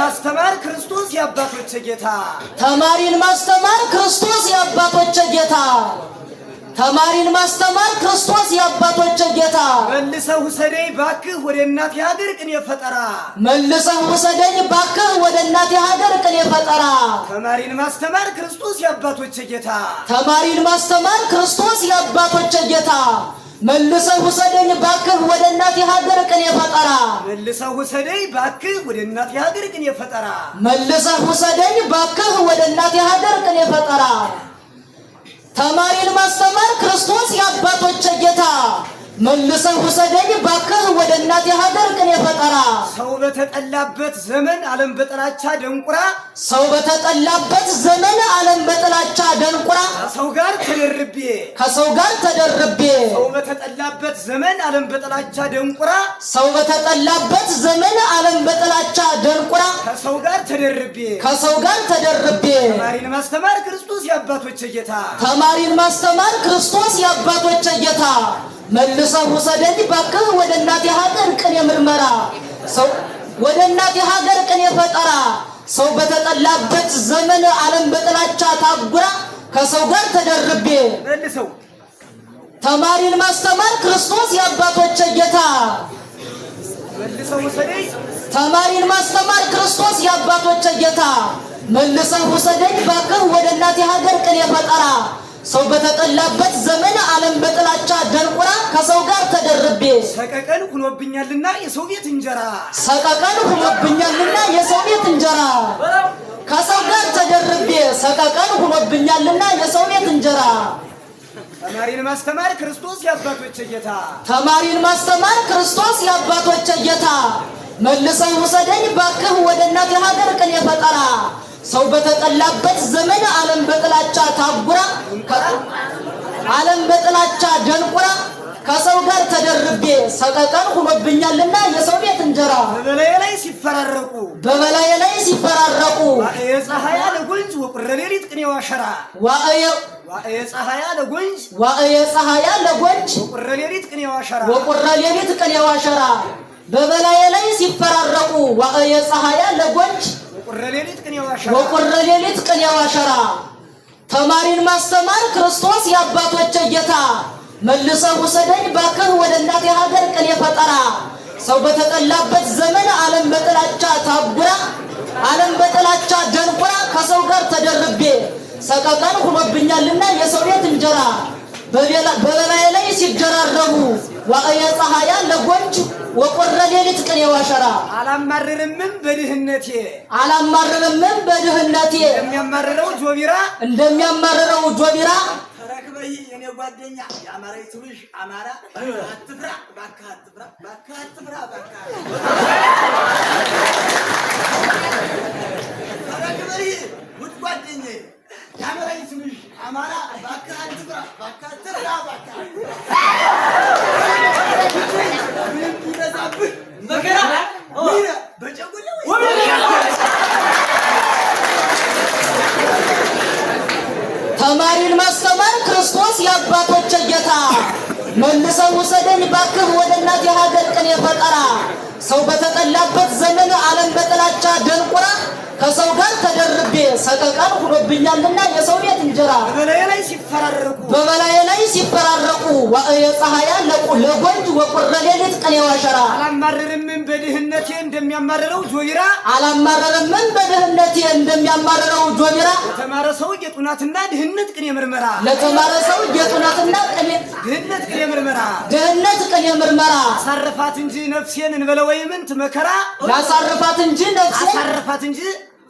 ማስተማር ክርስቶስ ያባቶች ጌታ ተማሪን ማስተማር ክርስቶስ ያባቶች ጌታ ተማሪን ማስተማር ክርስቶስ ያባቶች ጌታ መልሰው ውሰደኝ ባክህ ወደ እናቴ ሀገር ቅኔ ፈጠራ መልሰው ውሰደኝ ባክህ ወደ እናቴ ሀገር ቅኔ ፈጠራ ተማሪን ማስተማር ክርስቶስ ያባቶች ጌታ ተማሪን ማስተማር ክርስቶስ ያባቶች ጌታ መልሰው ውሰደኝ ባክህ ወደ እናቴ ሀገር ቅኔ ፈጠራ መልሰው ውሰደኝ ባክህ ወደ እናቴ ሀገር ቅኔ ፈጠራ መልሰው ውሰደኝ ባክህ ወደ እናቴ ሀገር ቅኔ ፈጠራ ተማሪን ማስተማር ክርስቶስ ያባቶች ጌታ መልሰው ውሰደኝ ባክህ ወደ እናቴ ሀገር ቅኔ ፈጠራ ሰው በተጠላበት ዘመን ዓለም በጥላቻ ደንቁራ ሰው በተጠላበት ዘመን ዓለም በጥላቻ ደንቁራ ከሰው ጋር ተደርቤ ሰው በተጠላበት ዘመን ዓለም በጥላቻ ደንቁራ ሰው በተጠላበት ዘመን ዓለም በጥላቻ ደንቁራ ከሰው ጋር ተደርቤ ተማሪን ማስተማር ክርስቶስ ያባቶች ጌታ ተማሪን ማስተማር ክርስቶስ ያባቶች ጌታ መልሰው ውሰደኝ ባክህ ወደ እናቴ ሀገር ቅኔ ምርመራ ሰው ወደ እናቴ ሀገር ቅኔ ፈጠራ ሰው በተጠላበት ዘመን ዓለም በጥላቻ ታጉራ ከሰው ጋር ተደርቤ መልሰው ተማሪን ማስተማር ክርስቶስ ያባቶች ጌታ መልሰው ውሰደኝ ተማሪን ማስተማር ክርስቶስ ያባቶች ጌታ መልሰው ውሰደኝ ባክህ ወደ እናቴ ሀገር ቅኔ ፈጠራ ሰው በተጠላበት ዘመን ዓለም በጥላቻ ደንቁራ ከሰው ጋር ተደርቤ ሰቀቀን ሆኖብኛልና የሰው ቤት እንጀራ ሰቀቀን ሆኖብኛልና የሰው ቤት እንጀራ ከሰው ጋር ተደርቤ ሰቀቀን ሆኖብኛልና የሰው ቤት እንጀራ ተማሪን ማስተማር ክርስቶስ ያባቶች ጌታ ተማሪን ማስተማር ክርስቶስ ያባቶች ጌታ መልሰው ውሰደኝ ባክህ ወደ እናቴ ሀገር ቅኔ ፈጠራ ሰው በተጠላበት ዘመን ዓለም በጥላቻ ታጉራ ዓለም በጥላቻ ደንቁራ ከሰው ጋር ተደርቤ ሰቀቀን ሆኖብኛልና የሰው ቤት እንጀራ በበላዬ ላይ ሲፈራረቁ የፀሐያ ለጎንጅ ወቁረ ሌሊት ቅኔው አሸራ የፀሐያ ለጎንጅ ወቁረ ሌሊት ቅኔው አሸራ በበላዬ ላይ ሲፈራረቁ የፀሐያ ለጎንጅ ወቁረ ሌሊት ቅኔው አሸራ ተማሪን ማስተማር ክርስቶስ ያባቶች ጌታ መልሰው ውሰደኝ ባክህ ወደ እናቴ ሀገር ቅኔ ፈጠራ ሰው በተጠላበት ዘመን ዓለም በጥላቻ ታጉራ ዓለም በጥላቻ ደንቁራ ከሰው ጋር ተደርቤ ሰቀቀን ሆኖብኛልና የሰው ቤት እንጀራ በበላዬ ላይ ሲደራረቡ የፀሐያ ለጎንጅ ወቁረ ሌሊት ቅኔው አሸራ አላማርርምም በድህነቴ እንደሚያማርረው ጆቢራ ተረክበይ የኔ ጓደኛ ያማረይ ትብሽ አማራ አትፍራ ባካ ተረክበይ ውድ ጓደኛ ያማረይ ትብሽ አማራ ባካ አትፍራ መከራ በጨጉሌ ተማሪን ማስተማር ክርስቶስ ያባቶች ጌታ መልሰው ውሰደኝ ባክህ ወደ እናቴ ሀገር ቅኔ ፈጠራ ሰው በተጠላበት ዘመን ዓለም በጥላቻ ደንቁራ ከሰው ጋር ተደርቤ ሰቀቀን ሆኖብኛልና የሰው ቤት እንጀራ በበላዬ ላይ ሲፈራረቁ የፀሐያ ለጎንጅ ወቁረ ሌሊት ቅኔው አሸራ አላማርርምም በድህነቴ እንደሚያማርረው ጆቢራ ለተማረ ሰው ጌጡናትና ድህነት ቅኔ ምርመራ አሳርፋት እንጂ ነፍሴን እንበለ ወይምንት መከራ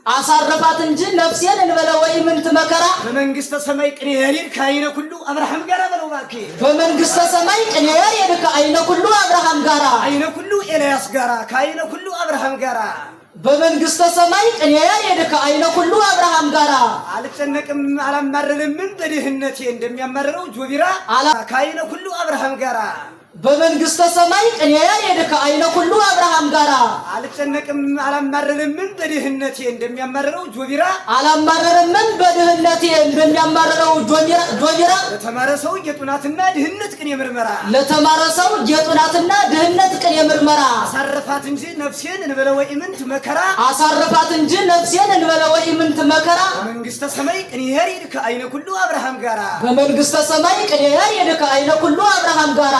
አሳርፋት እንጂ ነፍሴን እንበለ ወይምንት መከራ በመንግስተ ሰማይ ቅኔ ያሬድ ከአይነ ኩሉ አብርሃም ጋራ በለው ባክህ በመንግስተ ሰማይ ቅኔ ያሬድ ከአይነ ኩሉ አብርሃም ጋራ አይነ ኩሉ ኤልያስ ጋራ ከአይነ ኩሉ አብርሃም ጋራ በመንግስተ ሰማይ ቅኔ ያሬድ ከአይነ ኩሉ አብርሃም ጋራ አልጨነቅም አላማርርምም በድህነቴ እንደሚያማርረው ጆቢራ ከአይነ ኩሉ አብርሃም ጋራ በመንግስተ ሰማይ ቅኔ ያሬድ ከአይነ ሁሉ አብርሃም ጋራ አልጨነቅም አላማረርምን በድህነቴ እንደሚያማርረው ጆቢራ አላማረርምን በድህነቴ እንደሚያማርረው ጆቢራ ለተማረ ሰው ጌጡናትና ድህነት ቅኔ ምርመራ ለተማረ ሰው ጌጡናትና ድህነት ቅኔ ምርመራ አሳርፋት እንጂ ነፍሴን እንበለ ወኢምንት መከራ አሳርፋት እንጂ ነፍሴን እንበለ ወኢምንት መከራ በመንግስተ ሰማይ ቅኔ ያሬድ ከአይነ ሁሉ አብርሃም ጋራ በመንግስተ ሰማይ ቅኔ ያሬድ ከአይነ ሁሉ አብርሃም ጋራ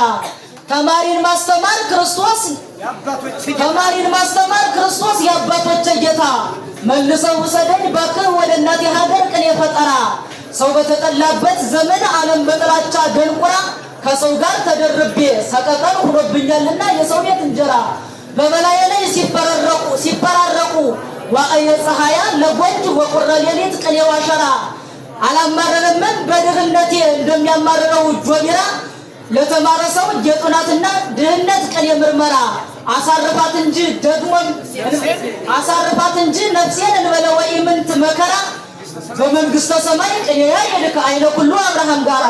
ተማሪን ማስተማር ክርስቶስ የአባቶች ጌታ መልሰው ውሰደኝ ባክህ ወደ እናቴ ሀገር ቅኔ ፈጠራ ሰው በተጠላበት ዘመን ዓለም በጥላቻ ደንቁራ ከሰው ጋር ተደርቤ ሰቀቀን ሆኖብኛልና የሰው ቤት እንጀራ በበላዬ ላይ ሲፈራረቁ ዋዕየ ፀሐያ ለጎንጅ ወቁረ ሌሊት ቅኔ ዋሸራ አላማረርምን በድህነቴ እንደሚያማርረው ጆቢራ ለተማረ ሰው ጌጡናትና ድህነት ቅኔ ምርመራ አሳርፋት እንጂ ነፍሴን እንበለ ወኢምንት መከራ በመንግስተ ሰማይ ቅኔ ያሬድ ከአይነ ሁሉ አብርሃም ጋራ